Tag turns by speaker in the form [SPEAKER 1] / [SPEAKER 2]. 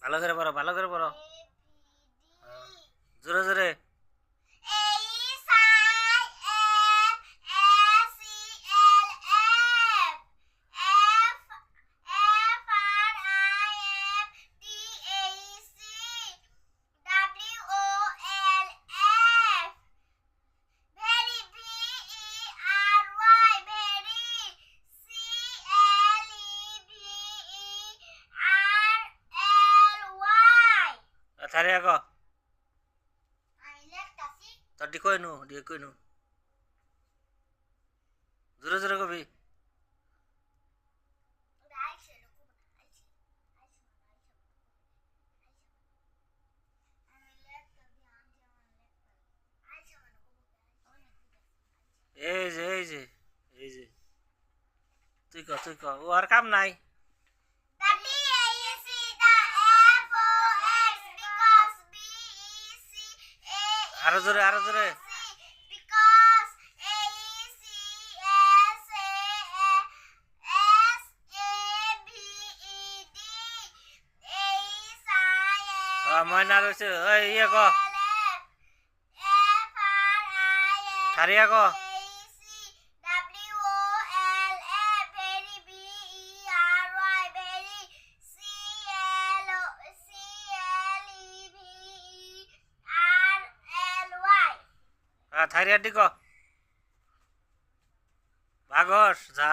[SPEAKER 1] ভালো করে পড়ো, ভালো করে পড়ো। জোরে জোরে। থারে আগো তোর ডি কই নু, ডি কই নু, জোরে জোরে কবি। এই যে এই যে এই যে তুই ক ও আর কাম নাই। আরো জোরে, আরো জোরে। ময়না রয়েছে ওই ইয়ে ক থারিয়া ক থারিয়া ডি ক ভাগস যা।